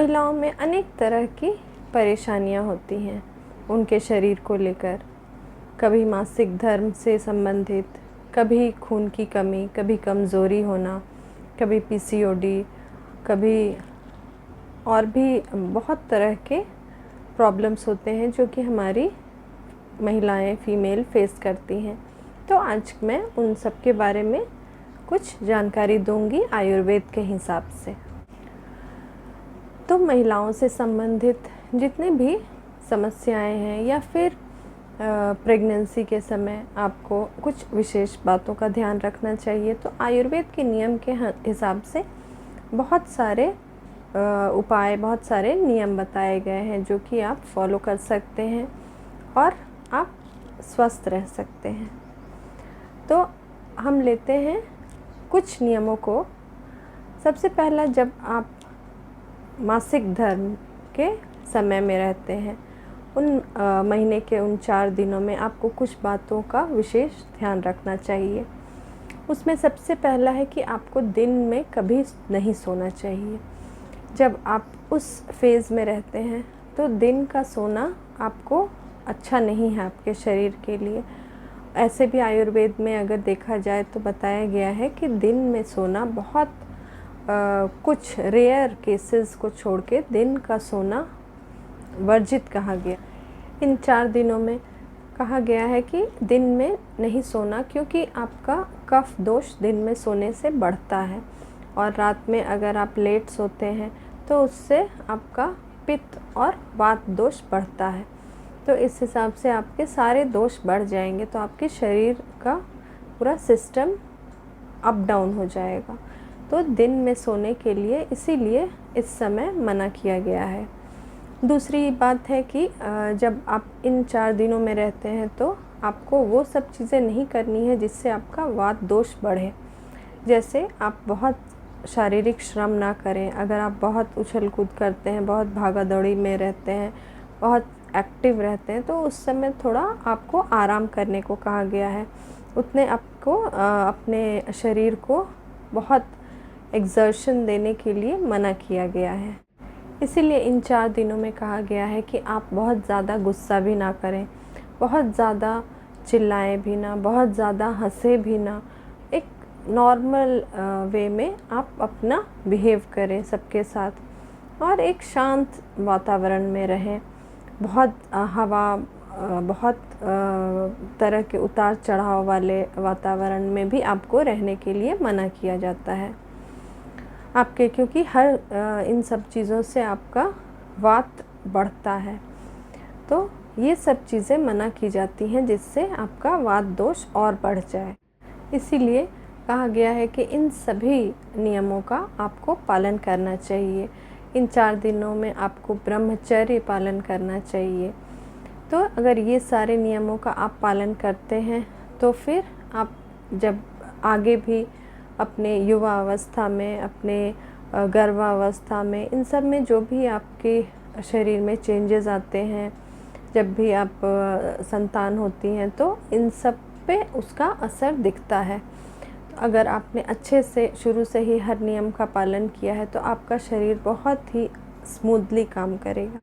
महिलाओं में अनेक तरह की परेशानियां होती हैं उनके शरीर को लेकर। कभी मासिक धर्म से संबंधित, कभी खून की कमी, कभी कमज़ोरी होना, कभी पीसीओडी, कभी और भी बहुत तरह के प्रॉब्लम्स होते हैं जो कि हमारी महिलाएं फीमेल फेस करती हैं। तो आज मैं उन सब के बारे में कुछ जानकारी दूंगी आयुर्वेद के हिसाब से। तो महिलाओं से संबंधित जितने भी समस्याएं हैं या फिर प्रेगनेंसी के समय आपको कुछ विशेष बातों का ध्यान रखना चाहिए। तो आयुर्वेद के नियम के हिसाब से बहुत सारे उपाय, बहुत सारे नियम बताए गए हैं जो कि आप फॉलो कर सकते हैं और आप स्वस्थ रह सकते हैं। तो हम लेते हैं कुछ नियमों को। सबसे पहला, जब आप मासिक धर्म के समय में रहते हैं, उन महीने के उन 4 दिनों में आपको कुछ बातों का विशेष ध्यान रखना चाहिए। उसमें सबसे पहला है कि आपको दिन में कभी नहीं सोना चाहिए। जब आप उस फेज़ में रहते हैं तो दिन का सोना आपको अच्छा नहीं है आपके शरीर के लिए। ऐसे भी आयुर्वेद में अगर देखा जाए तो बताया गया है कि दिन में सोना बहुत कुछ रेयर केसेस को छोड़ के दिन का सोना वर्जित कहा गया। इन 4 दिनों में कहा गया है कि दिन में नहीं सोना, क्योंकि आपका कफ दोष दिन में सोने से बढ़ता है और रात में अगर आप लेट सोते हैं तो उससे आपका पित्त और वात दोष बढ़ता है। तो इस हिसाब से आपके सारे दोष बढ़ जाएंगे, तो आपके शरीर का पूरा सिस्टम अप डाउन हो जाएगा। तो दिन में सोने के लिए इसीलिए इस समय मना किया गया है। दूसरी बात है कि जब आप इन 4 दिनों में रहते हैं तो आपको वो सब चीज़ें नहीं करनी है जिससे आपका वात दोष बढ़े। जैसे आप बहुत शारीरिक श्रम ना करें। अगर आप बहुत उछल कूद करते हैं, बहुत भागा दौड़ी में रहते हैं, बहुत एक्टिव रहते हैं, तो उस समय थोड़ा आपको आराम करने को कहा गया है। उतने आपको अपने शरीर को बहुत एक्सर्शन देने के लिए मना किया गया है। इसीलिए इन 4 दिनों में कहा गया है कि आप बहुत ज़्यादा गुस्सा भी ना करें, बहुत ज़्यादा चिल्लाएं भी ना, बहुत ज़्यादा हंसे भी ना। एक नॉर्मल वे में आप अपना बिहेव करें सबके साथ और एक शांत वातावरण में रहें। बहुत बहुत तरह के उतार चढ़ाव वाले वातावरण में भी आपको रहने के लिए मना किया जाता है आपके, क्योंकि हर इन सब चीज़ों से आपका वात बढ़ता है। तो ये सब चीज़ें मना की जाती हैं जिससे आपका वात दोष और बढ़ जाए। इसीलिए कहा गया है कि इन सभी नियमों का आपको पालन करना चाहिए। इन 4 दिनों में आपको ब्रह्मचर्य पालन करना चाहिए। तो अगर ये सारे नियमों का आप पालन करते हैं तो फिर आप जब आगे भी अपने युवा अवस्था में, अपने गर्भावस्था में, इन सब में जो भी आपके शरीर में चेंजेस आते हैं, जब भी आप संतान होती हैं, तो इन सब पे उसका असर दिखता है। अगर आपने अच्छे से शुरू से ही हर नियम का पालन किया है तो आपका शरीर बहुत ही स्मूथली काम करेगा।